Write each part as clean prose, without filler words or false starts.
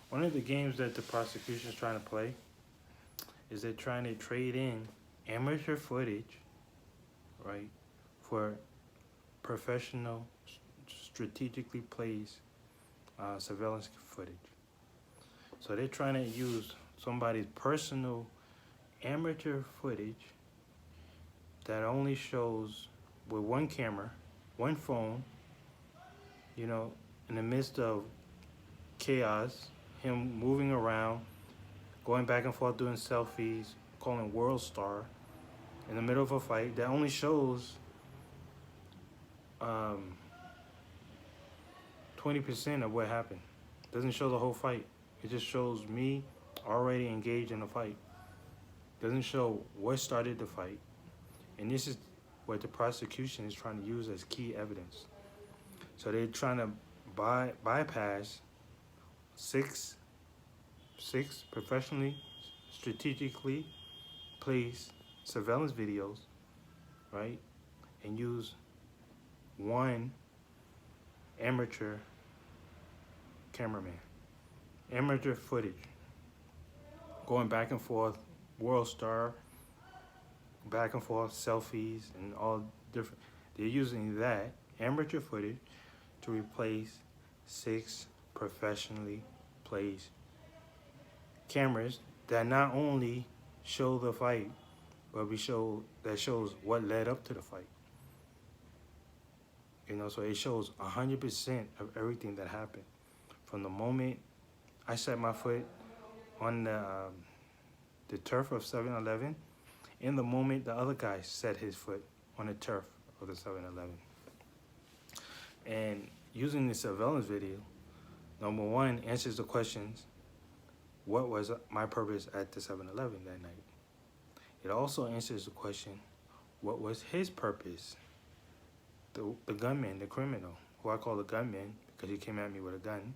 One of the games that the prosecution is trying to play is they're trying to trade in amateur footage, right, for professional, strategically placed surveillance footage. So they're trying to use somebody's personal amateur footage that only shows with one camera, one phone, in the midst of chaos, him moving around, going back and forth doing selfies, calling World Star in the middle of a fight that only shows um, 20% of what happened. Doesn't show the whole fight. It just shows me already engaged in a fight. Doesn't show what started the fight. And this is what the prosecution is trying to use as key evidence. So they're trying to bypass six professionally, strategically placed surveillance videos, right? And use one amateur cameraman, amateur footage, going back and forth, World Star, back and forth, selfies, and all different. They're using that amateur footage to replace 6 professionally placed cameras that not only show the fight, but shows what led up to the fight. So it shows 100% of everything that happened from the moment I set my foot on the turf of 7-Eleven, in the moment the other guy set his foot on the turf of the 7-Eleven. And using the surveillance video, number one, answers the questions, what was my purpose at the 7-Eleven that night? It also answers the question, what was his purpose? The gunman, the criminal, who I call the gunman because he came at me with a gun,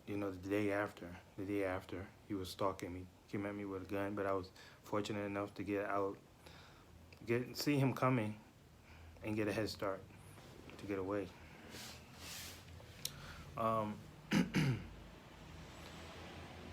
the day after he was stalking me, came at me with a gun, but I was fortunate enough to get out, see him coming and get a head start to get away.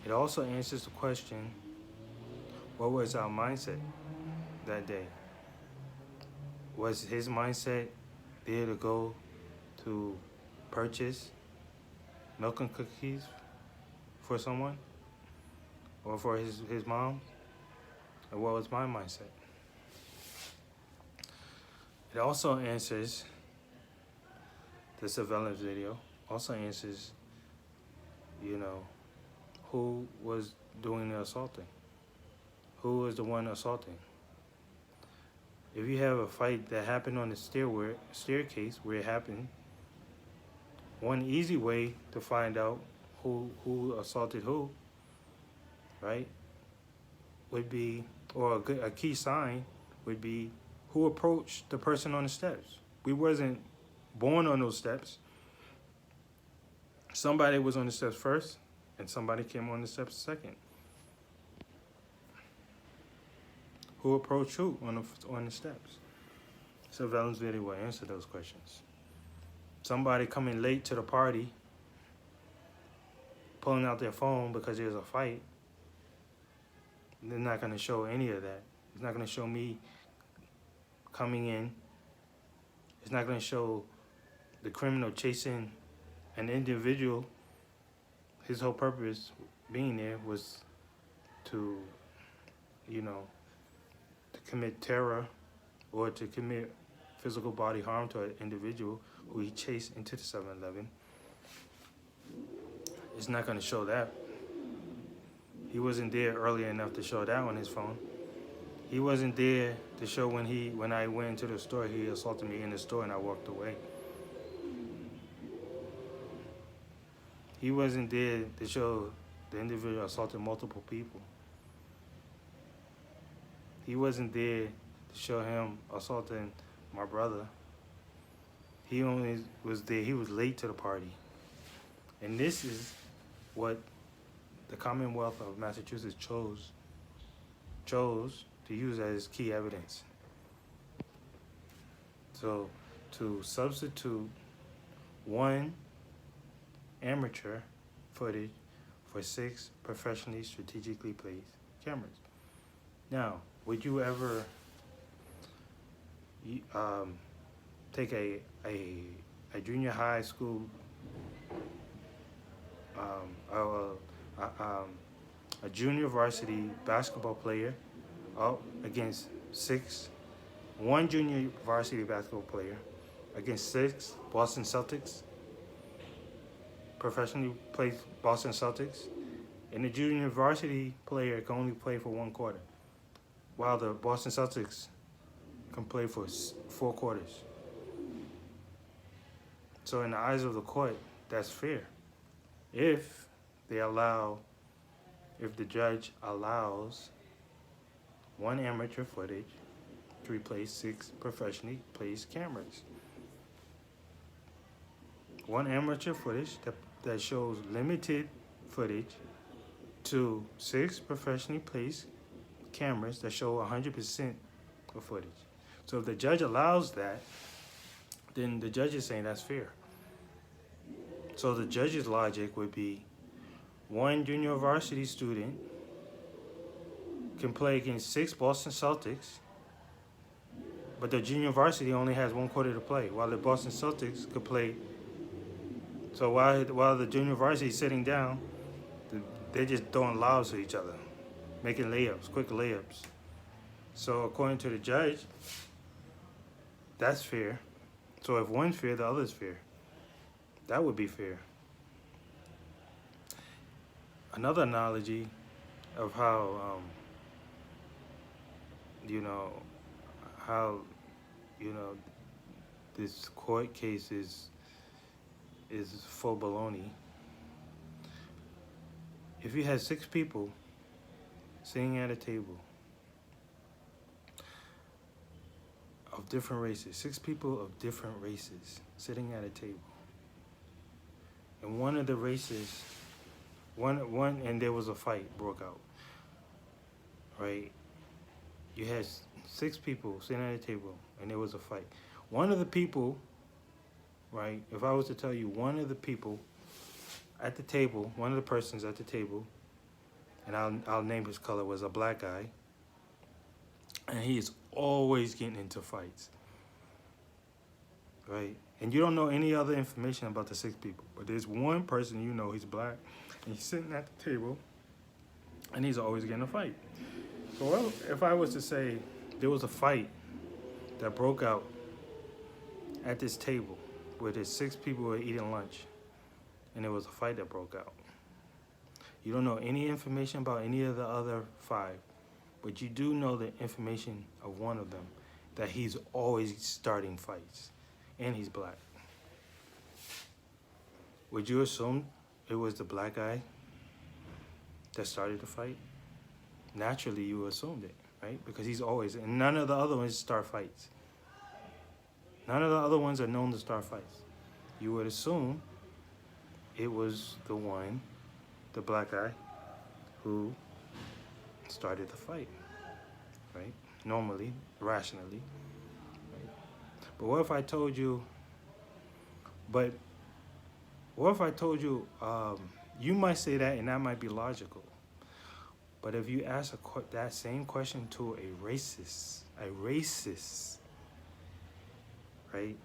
It also answers the question, what was our mindset that day? Was his mindset there to go to purchase milk and cookies for someone or for his mom? And what was my mindset? It also answers, the surveillance video also answers, who was doing the assaulting? Who was the one assaulting? If you have a fight that happened on the staircase where it happened, one easy way to find out who assaulted who, right, would be, or a key sign would be who approached the person on the steps. We wasn't born on those steps. Somebody was on the steps first, and somebody came on the steps second. Who approached who on the steps? Surveillance video will answer those questions. Somebody coming late to the party, pulling out their phone because there's a fight, they're not going to show any of that. It's not going to show me coming in. It's not going to show the criminal chasing an individual. His whole purpose being there was to, to commit terror or to commit physical body harm to an individual who he chased into the 7-Eleven. It's not going to show that. He wasn't there early enough to show that on his phone. He wasn't there to show when I went into the store, he assaulted me in the store and I walked away. He wasn't there to show the individual assaulted multiple people. He wasn't there to show him assaulting my brother. He only was there, he was late to the party. And this is what the Commonwealth of Massachusetts chose to use as key evidence. So to substitute one amateur footage for 6 professionally strategically placed cameras. Now, would you ever take a junior high school a junior varsity basketball player up against one junior varsity basketball player against 6 Boston Celtics, professionally played Boston Celtics, and the junior varsity player can only play for 1 quarter, while the Boston Celtics can play for 4 quarters. So in the eyes of the court, that's fair. If the judge allows 1 amateur footage to replace 6 professionally placed cameras. 1 amateur footage that shows limited footage to 6 professionally placed cameras that show 100% of footage. So if the judge allows that, then the judge is saying that's fair. So the judge's logic would be 1 junior varsity student can play against 6 Boston Celtics, but the junior varsity only has 1 quarter to play, while the Boston Celtics could play. So while the junior varsity is sitting down, they're just throwing lobs to each other, making layups, quick layups. So according to the judge, that's fair. So if one's fair, the other's fair. That would be fair. Another analogy of how, this court case is full baloney. If you had 6 people sitting at a table of different races, 6 people of different races sitting at a table, and one of the races, and there was a fight broke out, right? You had 6 people sitting at a table, and there was a fight. One of the people, right? If I was to tell you one of the people at the table, one of the persons at the table, and I'll name his color, was a black guy, and he is always getting into fights, right? And you don't know any other information about the 6 people, but there's one person he's black, and he's sitting at the table, and he's always getting a fight. So if I was to say there was a fight that broke out at this table where there's 6 people who were eating lunch, and there was a fight that broke out. You don't know any information about any of the other 5, but you do know the information of one of them, that he's always starting fights, and he's black. Would you assume it was the black guy that started the fight? Naturally, you assumed it, right? Because he's always, and none of the other ones start fights. None of the other ones are known to start fights. You would assume it was the black guy, who started the fight, right? Normally, rationally. Right? But what if I told you, you might say that, and that might be logical. But if you ask that same question to a racist, right?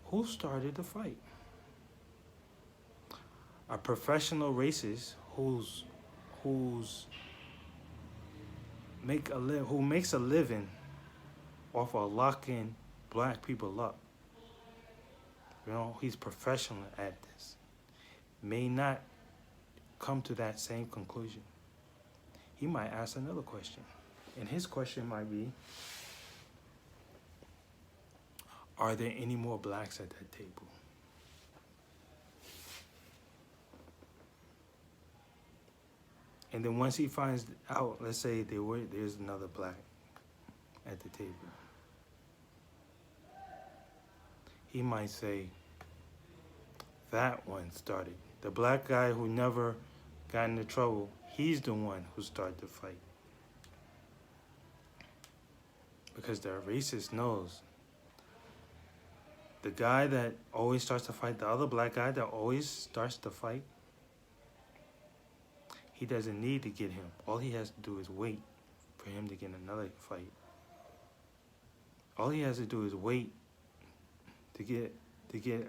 Who started the fight? A professional racist who makes a living off of locking black people up. He's professional at this. May not come to that same conclusion. He might ask another question. And his question might be, are there any more blacks at that table? And then once he finds out, let's say there's another black at the table, he might say, that one started. The black guy who never got into trouble, he's the one who started the fight. Because the racist knows the guy that always starts to fight, the other black guy that always starts to fight, He doesn't need to get him. All he has to do is wait for him to get another fight. All he has to do is wait to get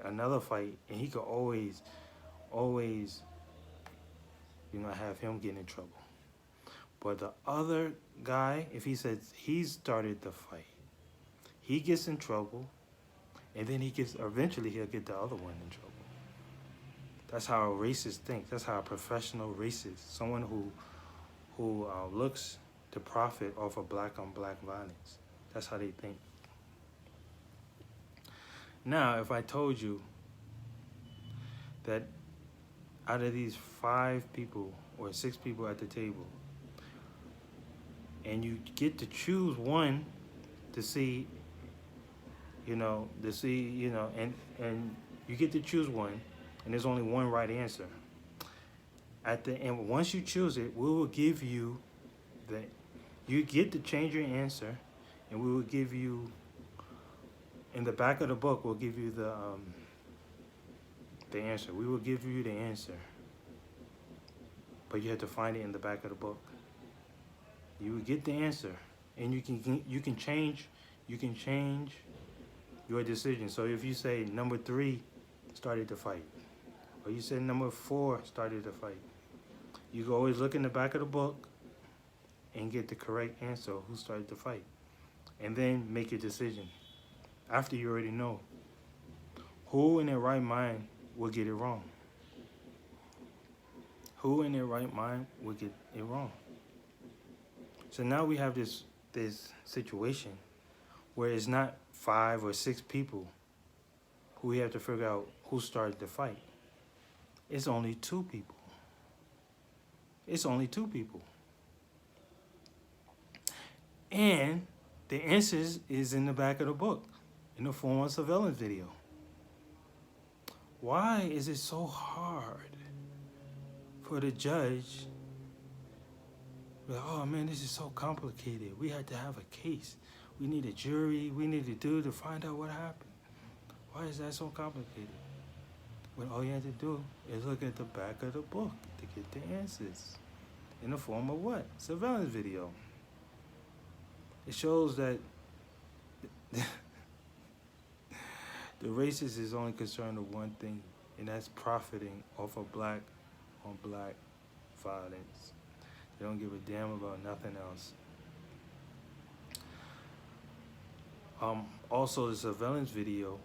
another fight, and he could always, have him get in trouble. But the other guy, if he says he started the fight, he gets in trouble, and then eventually he'll get the other one in trouble. That's how a racist thinks. That's how a professional racist, someone who looks to profit off of black on black violence. That's how they think. Now, if I told you that out of these 5 people or 6 people at the table, and you get to choose one to see, and you get to choose one, and there's only one right answer. At the end, once you choose it, we will give you you get to change your answer, and we will give you, in the back of the book, we'll give you the answer. We will give you the answer, but you have to find it in the back of the book. You will get the answer, and you can change your decision. So if you say number 3 started the fight, or you say number 4 started the fight, you can always look in the back of the book and get the correct answer of who started the fight, and then make your decision after you already know. Who in their right mind will get it wrong? Who in their right mind will get it wrong? So now we have this situation where it's not 5 or 6 people who we have to figure out who started the fight. It's only 2 people. It's only 2 people. And the answers is in the back of the book in the form of a surveillance video. Why is it so hard for the judge? Like, oh man, this is so complicated. We had to have a case. We need a jury. We need to find out what happened. Why is that so complicated? When all you have to do is look at the back of the book to get the answers. In the form of what? Surveillance video. It shows that the racist is only concerned with one thing, and that's profiting off of black on black violence. They don't give a damn about nothing else. Also, the surveillance video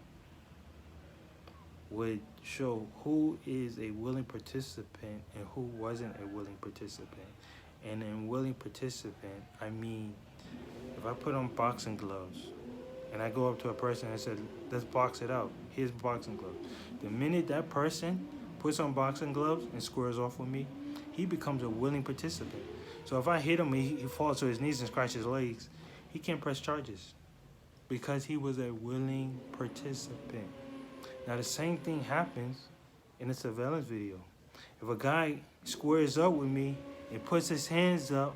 would show who is a willing participant and who wasn't a willing participant. And in willing participant, I mean, if I put on boxing gloves and I go up to a person and said, let's box it out, here's boxing gloves. The minute that person puts on boxing gloves and squares off with me, he becomes a willing participant. So if I hit him, he falls to his knees and scratches his legs, he can't press charges because he was a willing participant. Now the same thing happens in a surveillance video. If a guy squares up with me and puts his hands up,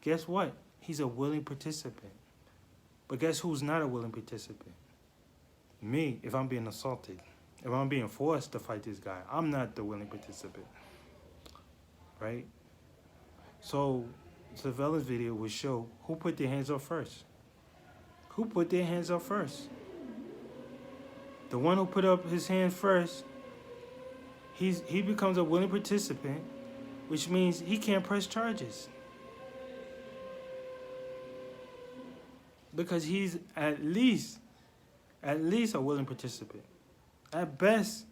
guess what? He's a willing participant. But guess who's not a willing participant? Me, if I'm being assaulted. If I'm being forced to fight this guy, I'm not the willing participant. Right? So, surveillance video will show who put their hands up first. Who put their hands up first? The one who put up his hand first, he becomes a willing participant, which means he can't press charges. Because he's at least a willing participant. At best,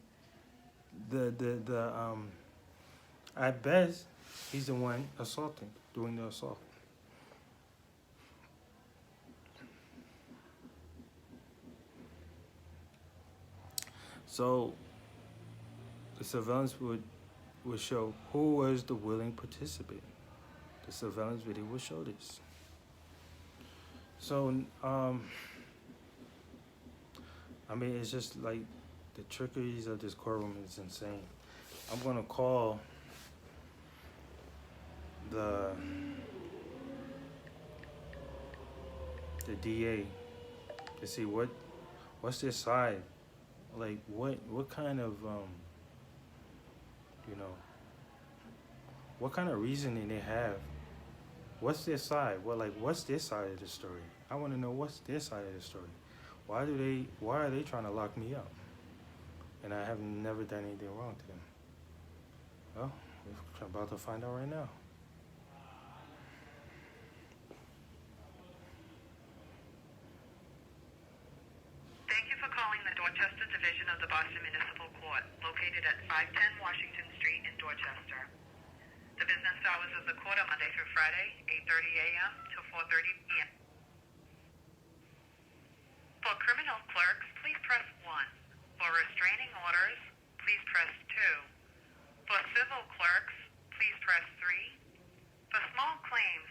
at best, he's the one assaulting, doing the assault. So the surveillance would show who was the willing participant. The surveillance video will show this. So, I mean, it's just like the trickeries of this courtroom is insane. I'm gonna call the DA to see what's their side. Like what kind of What kind of reasoning they have? What's their side? What's their side of the story? I want to know what's their side of the story. Why are they trying to lock me up? And I have never done anything wrong to them. Well, we're about to find out right now. Thank you for calling the Dorchester Division of the Boston Municipal Court, located at 510 Washington Street in Dorchester. The business hours of the court are Monday through Friday, 8:30 a.m. to 4:30 p.m. For criminal clerks, please press 1. For restraining orders, please press 2. For civil clerks, please press 3. For small claims,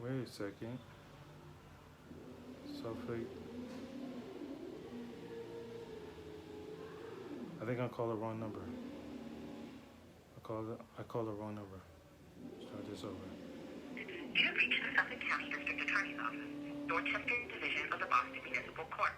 Wait a second. Suffolk. I think I called the wrong number. I called the wrong number. Start this over. you have reached the Suffolk County District Attorney's Office, Dorchester Division of the Boston Municipal Court.